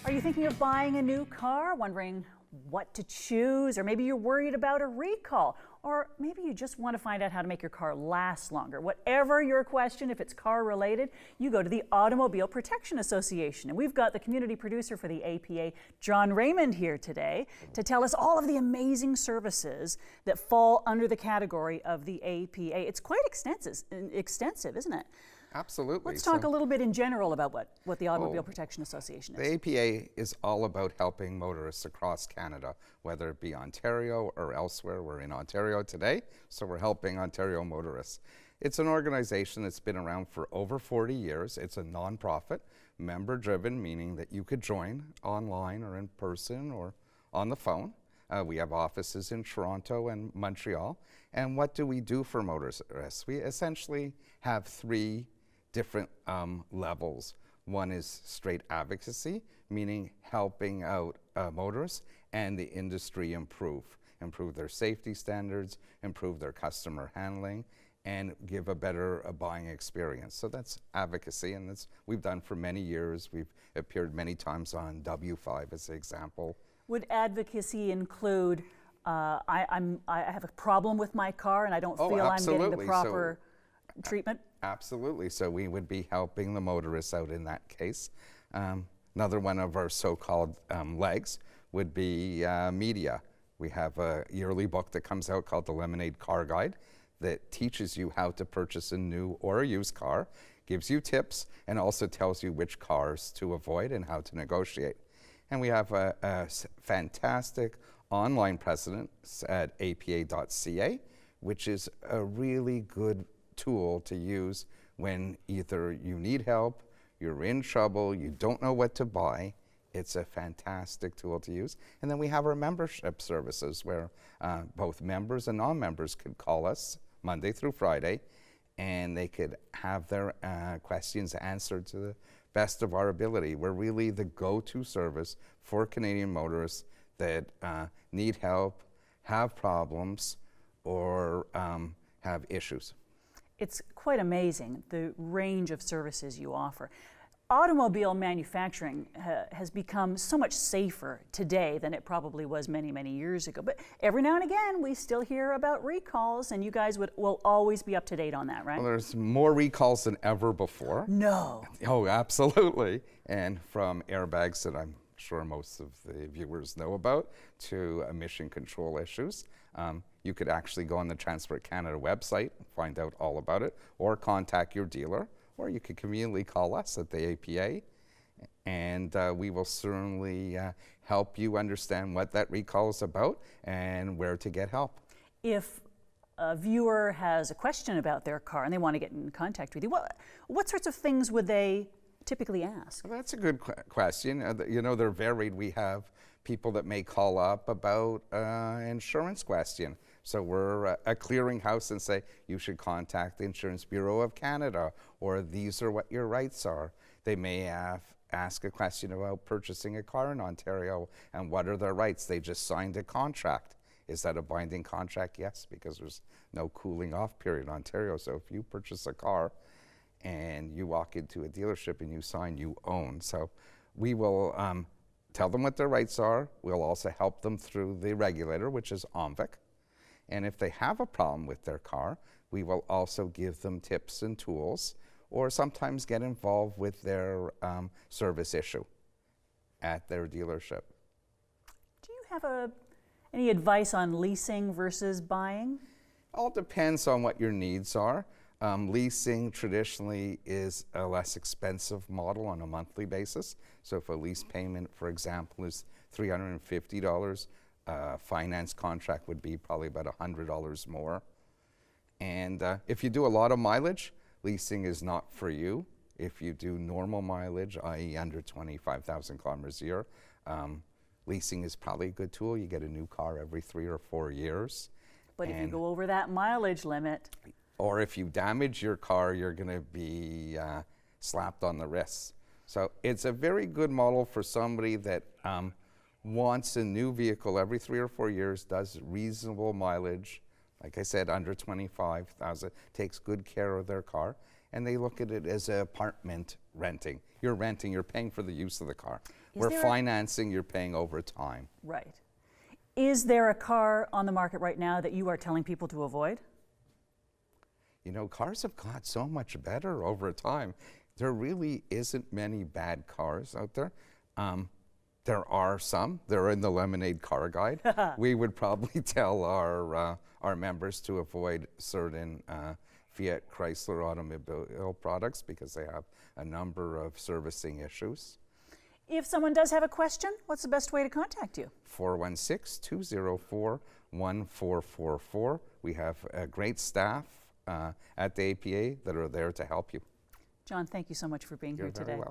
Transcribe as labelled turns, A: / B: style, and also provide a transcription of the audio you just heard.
A: Are you thinking of buying a new car, wondering what to choose, or maybe you're worried about a recall, or maybe you just want to find out how to make your car last longer? Whatever your question, if it's car related, you go to the Automobile Protection Association. And we've got the community producer for the APA, John Raymond, here today to tell us all of the amazing services that fall under the category of the APA. It's quite extensive, isn't it?
B: Absolutely.
A: Let's talk a little bit in general about what the Automobile Protection Association is.
B: The APA is all about helping motorists across Canada, whether it be Ontario or elsewhere. We're in Ontario today, so we're helping Ontario motorists. It's an organization that's been around for over 40 years. It's a nonprofit, member-driven, meaning that you could join online or in person or on the phone. We have offices in Toronto and Montreal. And what do we do for motorists? We essentially have three different levels. One is straight advocacy, meaning helping out motorists and the industry improve their safety standards, improve their customer handling, and give a better buying experience. So that's advocacy, and that's we've done for many years. We've appeared many times on W5 as an example.
A: Would advocacy include, I have a problem with my car and I don't feel I'm getting the proper treatment?
B: Absolutely. So we would be helping the motorists out in that case. Another one of our so-called legs would be media. We have a yearly book that comes out called the Lemonade Car Guide that teaches you how to purchase a new or a used car, gives you tips, and also tells you which cars to avoid and how to negotiate. And we have a fantastic online presence at apa.ca, which is a really good tool to use when either you need help, you're in trouble, you don't know what to buy. It's a fantastic tool to use. And then we have our membership services where both members and non-members could call us Monday through Friday, and they could have their questions answered to the best of our ability. We're really the go-to service for Canadian motorists that need help, have problems, or have issues.
A: It's quite amazing, the range of services you offer. Automobile manufacturing has become so much safer today than it probably was many, many years ago. But every now and again, we still hear about recalls, and you guys will always be up to date on that, right?
B: Well, there's more recalls than ever before.
A: No.
B: Oh, absolutely. And from airbags that I'm sure most of the viewers know about to emission control issues. You could actually go on the Transport Canada website and find out all about it, or contact your dealer, or you could conveniently call us at the APA, and we will certainly help you understand what that recall is about and where to get help.
A: If a viewer has a question about their car and they want to get in contact with you, what sorts of things would they typically ask?
B: Well, that's a good question. You know, they're varied. We have people that may call up about insurance question. So we're a clearinghouse and say, you should contact the Insurance Bureau of Canada, or these are what your rights are. They may ask a question about purchasing a car in Ontario and what are their rights. They just signed a contract. Is that a binding contract? Yes, because there's no cooling off period in Ontario. So if you purchase a car and you walk into a dealership and you sign, you own. So we will tell them what their rights are. We'll also help them through the regulator, which is OMVIC. And if they have a problem with their car, we will also give them tips and tools, or sometimes get involved with their service issue at their dealership.
A: Do you have any advice on leasing versus buying?
B: All depends on what your needs are. Leasing traditionally is a less expensive model on a monthly basis. So if a lease payment, for example, is $350, finance contract would be probably about $100 more. And if you do a lot of mileage, leasing is not for you. If you do normal mileage, i.e. under 25,000 kilometers a year, leasing is probably a good tool. You get a new car every 3 or 4 years.
A: But if you go over that mileage limit,
B: or if you damage your car, you're going to be slapped on the wrists. So it's a very good model for somebody that wants a new vehicle every 3 or 4 years, does reasonable mileage, like I said, under 25,000, takes good care of their car, and they look at it as an apartment renting. You're renting, you're paying for the use of the car. We're
A: there a-
B: financing, you're paying over time.
A: Right. Is there a car on the market right now that you are telling people to avoid?
B: You know, cars have got so much better over time. There really isn't many bad cars out there. There are some. They're in the Lemonade Car Guide. We would probably tell our members to avoid certain Fiat Chrysler automobile products because they have a number of servicing issues.
A: If someone does have a question, what's the best way to contact you?
B: 416-204-1444. We have a great staff at the APA that are there to help you.
A: John, thank you so much for being
B: You're
A: here
B: very
A: today.
B: welcome.